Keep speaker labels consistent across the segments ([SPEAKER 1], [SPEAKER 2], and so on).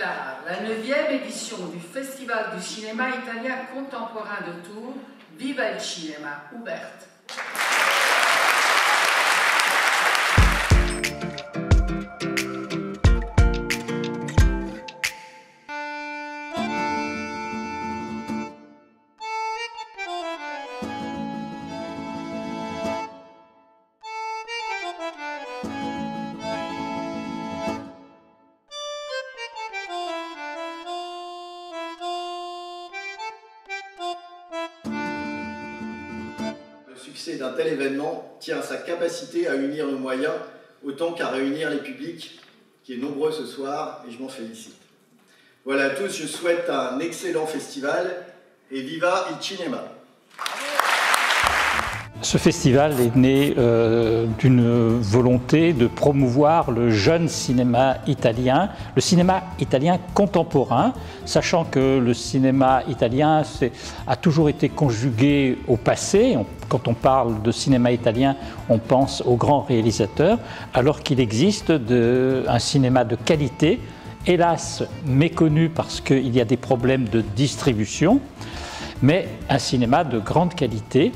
[SPEAKER 1] déclare la 9e édition du Festival du cinéma italien contemporain de Tours, Viva il Cinema, ouverte.
[SPEAKER 2] Le succès d'un tel événement tient à sa capacité à unir nos moyens autant qu'à réunir les publics, qui est nombreux ce soir, et je m'en félicite. Voilà à tous, je souhaite un excellent festival et viva il cinema!
[SPEAKER 3] Ce festival est né d'une volonté de promouvoir le jeune cinéma italien contemporain, sachant que le cinéma italien a toujours été conjugué au passé. Quand on parle de cinéma italien, on pense aux grands réalisateurs, alors qu'il existe un cinéma de qualité, hélas méconnu parce qu'il y a des problèmes de distribution, mais un cinéma de grande qualité.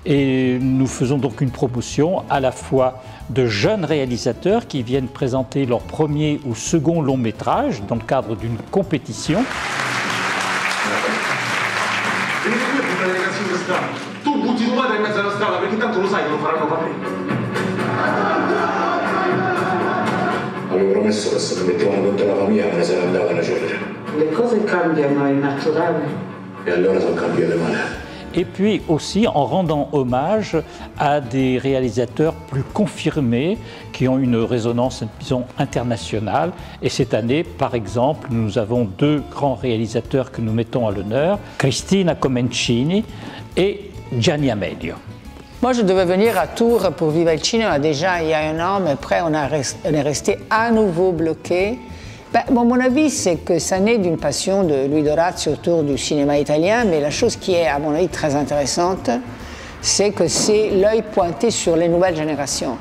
[SPEAKER 3] Et nous faisons donc une promotion à la fois de jeunes réalisateurs qui viennent présenter leur premier ou second long métrage dans le cadre d'une compétition.
[SPEAKER 4] Avevo promesso che se mi mettevano contro la famiglia me ne se ne andavano a cedere.
[SPEAKER 5] Le cose cambiano, è naturale.
[SPEAKER 4] E allora sono cambiate male.
[SPEAKER 3] Et puis aussi en rendant hommage à des réalisateurs plus confirmés qui ont une résonance, disons, internationale. Et cette année, par exemple, nous avons deux grands réalisateurs que nous mettons à l'honneur, Cristina Comencini et Gianni Amelio.
[SPEAKER 5] Moi, je devais venir à Tours pour Viva il Cinema déjà il y a un an, mais après on est resté à nouveau bloqué. Mon avis, c'est que ça naît d'une passion de Louis d'Orazio autour du cinéma italien, mais la chose qui est, à mon avis, très intéressante, c'est que c'est l'œil pointé sur les nouvelles générations.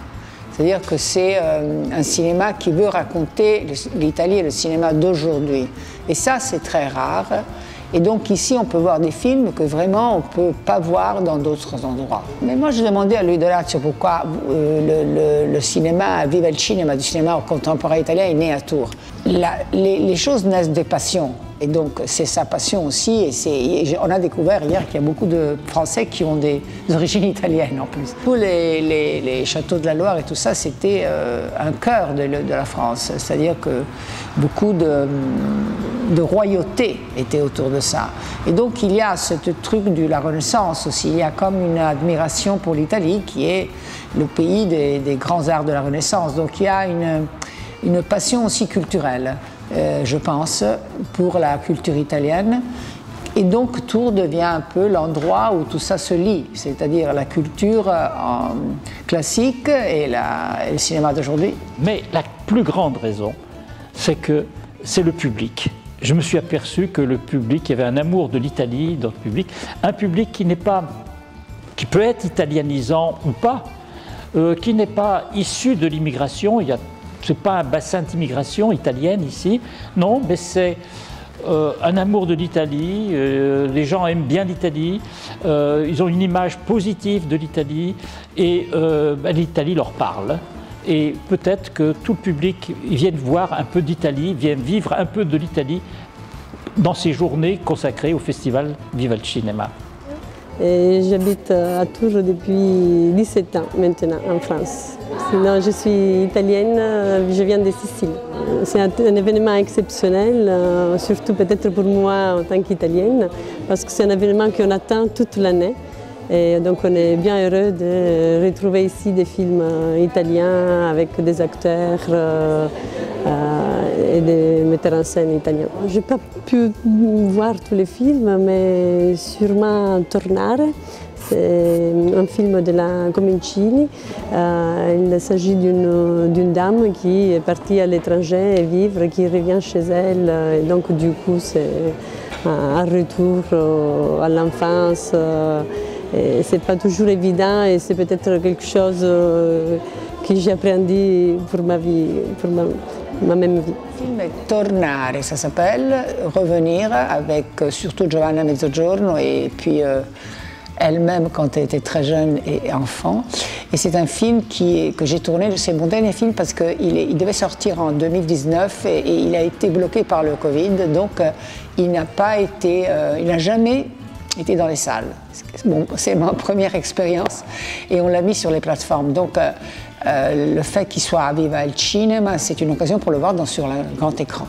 [SPEAKER 5] C'est-à-dire que c'est un cinéma qui veut raconter l'Italie et le cinéma d'aujourd'hui. Et ça, c'est très rare. Et donc ici, on peut voir des films que vraiment on ne peut pas voir dans d'autres endroits. Mais moi, je demandais à Louis d'Orazio pourquoi le cinéma, Viva il Cinema, du cinéma contemporain italien, est né à Tours. Les choses naissent des passions. Et donc, c'est sa passion aussi. Et on a découvert hier qu'il y a beaucoup de Français qui ont des origines italiennes en plus. Tous les châteaux de la Loire et tout ça, c'était un cœur de la France. C'est-à-dire que beaucoup de royauté était autour de ça. Et donc, il y a ce truc de la Renaissance aussi. Il y a comme une admiration pour l'Italie qui est le pays des grands arts de la Renaissance. Donc, il y a une passion aussi culturelle. Je pense, pour la culture italienne. Et donc Tours devient un peu l'endroit où tout ça se lie, c'est-à-dire la culture classique et le cinéma d'aujourd'hui.
[SPEAKER 3] Mais la plus grande raison, c'est que c'est le public. Je me suis aperçu que le public, il y avait un amour de l'Italie dans le public, un public qui peut être italianisant ou pas, qui n'est pas issu de l'immigration. Ce n'est pas un bassin d'immigration italienne ici, non, mais c'est un amour de l'Italie, les gens aiment bien l'Italie, ils ont une image positive de l'Italie et l'Italie leur parle. Et peut-être que tout le public vient voir un peu d'Italie, vient vivre un peu de l'Italie dans ces journées consacrées au festival Viva il Cinema.
[SPEAKER 6] J'habite à Tours depuis 17 ans maintenant en France. Sinon, je suis italienne, je viens de Sicile. C'est un événement exceptionnel, surtout peut-être pour moi en tant qu'italienne, parce que c'est un événement qu'on attend toute l'année. Et donc on est bien heureux de retrouver ici des films italiens avec des acteurs et des metteurs en scène italiens. Je n'ai pas pu voir tous les films, mais sûrement Tornare. C'est un film de la Comencini. Il s'agit d'une dame qui est partie à l'étranger vivre, qui revient chez elle. Et donc du coup c'est un retour à l'enfance. Ce n'est pas toujours évident et c'est peut-être quelque chose que j'ai appris pour ma vie, ma même vie.
[SPEAKER 5] Le film est Tornare, ça s'appelle, revenir, avec surtout Giovanna Mezzogiorno et puis elle-même quand elle était très jeune et enfant. Et c'est un film que j'ai tourné, c'est mon dernier film parce qu'il devait sortir en 2019 et il a été bloqué par le Covid, donc il n'a jamais été dans les salles. Bon, c'est ma première expérience et on l'a mis sur les plateformes. Donc le fait qu'il soit à Viva il Cinema, c'est une occasion pour le voir sur le grand écran.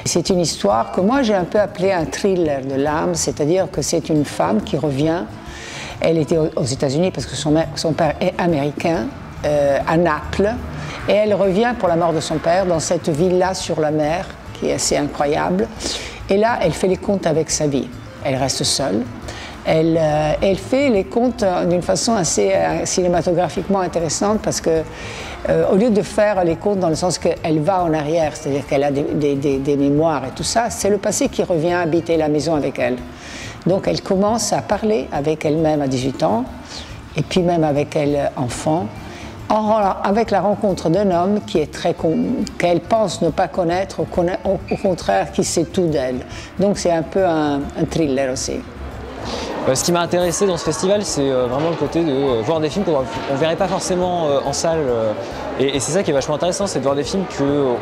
[SPEAKER 5] C'est une histoire que moi j'ai un peu appelée un thriller de l'âme, c'est-à-dire que c'est une femme qui revient. Elle était aux États-Unis parce que son père est américain, à Naples, et elle revient pour la mort de son père dans cette villa sur la mer qui est assez incroyable. Et là, elle fait les comptes avec sa vie. Elle reste seule. Elle fait les comptes d'une façon assez cinématographiquement intéressante parce que au lieu de faire les comptes dans le sens qu'elle va en arrière, c'est-à-dire qu'elle a des mémoires et tout ça, c'est le passé qui revient habiter la maison avec elle. Donc elle commence à parler avec elle-même à 18 ans et puis même avec elle enfant, avec la rencontre d'un homme qui est qu'elle pense ne pas connaître, au contraire qui sait tout d'elle. Donc c'est un peu un thriller aussi.
[SPEAKER 7] Ce qui m'a intéressé dans ce festival, c'est vraiment le côté de voir des films qu'on ne verrait pas forcément en salle. Et c'est ça qui est vachement intéressant, c'est de voir des films qu'on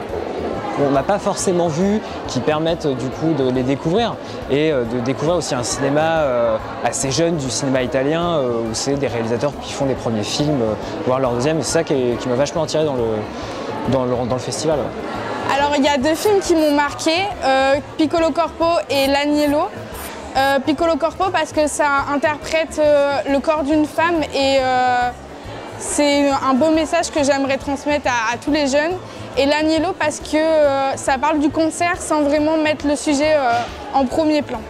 [SPEAKER 7] n'a pas forcément vus, qui permettent du coup de les découvrir. Et de découvrir aussi un cinéma assez jeune, du cinéma italien, où c'est des réalisateurs qui font les premiers films, voire leur deuxième. Et c'est ça qui m'a vachement attiré dans le festival.
[SPEAKER 8] Alors il y a deux films qui m'ont marqué, Piccolo Corpo et L'Agnello. Piccolo Corpo parce que ça interprète le corps d'une femme et c'est un beau message que j'aimerais transmettre à tous les jeunes. Et L'Agnello parce que ça parle du cancer sans vraiment mettre le sujet en premier plan.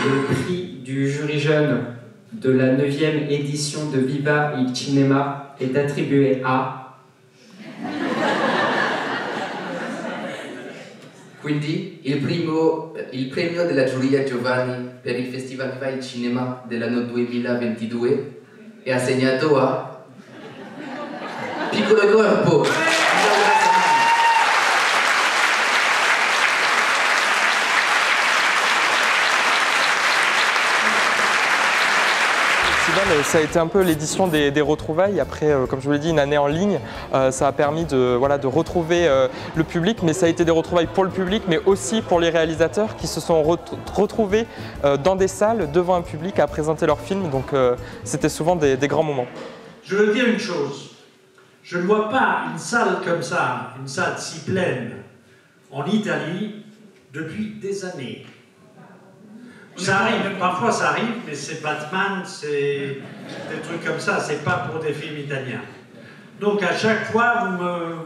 [SPEAKER 9] Le prix du jury jeune de la 9e édition de Viva il Cinema est attribué à...
[SPEAKER 10] Quindi il premio della giuria Giovanni per il Festival Viva il Cinema dell'anno 2022 è assegnato a Piccolo Corpo.
[SPEAKER 11] Ça a été un peu l'édition des retrouvailles. Après, comme je vous l'ai dit, une année en ligne, ça a permis de retrouver le public, mais ça a été des retrouvailles pour le public, mais aussi pour les réalisateurs qui se sont retrouvés dans des salles devant un public à présenter leurs films. Donc c'était souvent des grands moments.
[SPEAKER 12] Je veux dire une chose, je ne vois pas une salle comme ça, une salle si pleine en Italie depuis des années. Ça arrive, parfois ça arrive, mais c'est Batman, c'est des trucs comme ça, c'est pas pour des films italiens. Donc à chaque fois,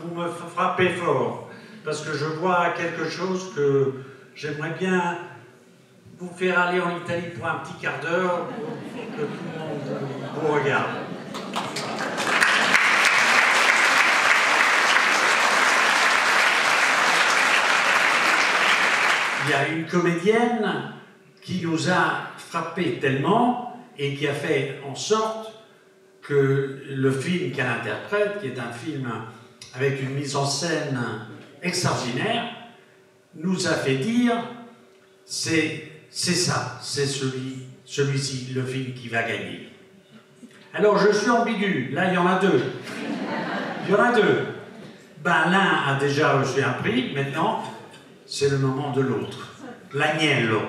[SPEAKER 12] vous me frappez fort, parce que je vois quelque chose que j'aimerais bien vous faire aller en Italie pour un petit quart d'heure, pour que tout le monde vous regarde. Il y a une comédienne qui nous a frappé tellement et qui a fait en sorte que le film qu'elle interprète, qui est un film avec une mise en scène extraordinaire, nous a fait dire c'est ça, c'est celui-ci, le film qui va gagner. Alors je suis ambigu, là il y en a deux. Il y en a deux. Ben, l'un a déjà reçu un prix, maintenant c'est le moment de l'autre. L'Agnello.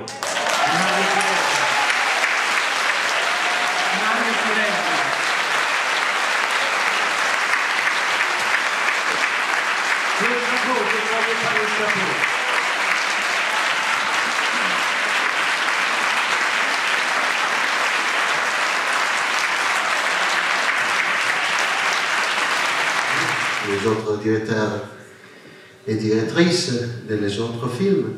[SPEAKER 13] Les autres directeurs et directrices des autres films.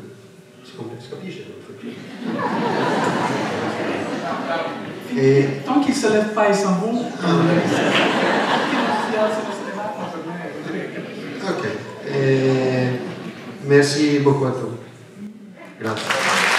[SPEAKER 13] Et...
[SPEAKER 14] Tant qu'ils ne se lèvent pas, ils s'en vont.
[SPEAKER 13] Ok. Merci beaucoup à tous. Grazie.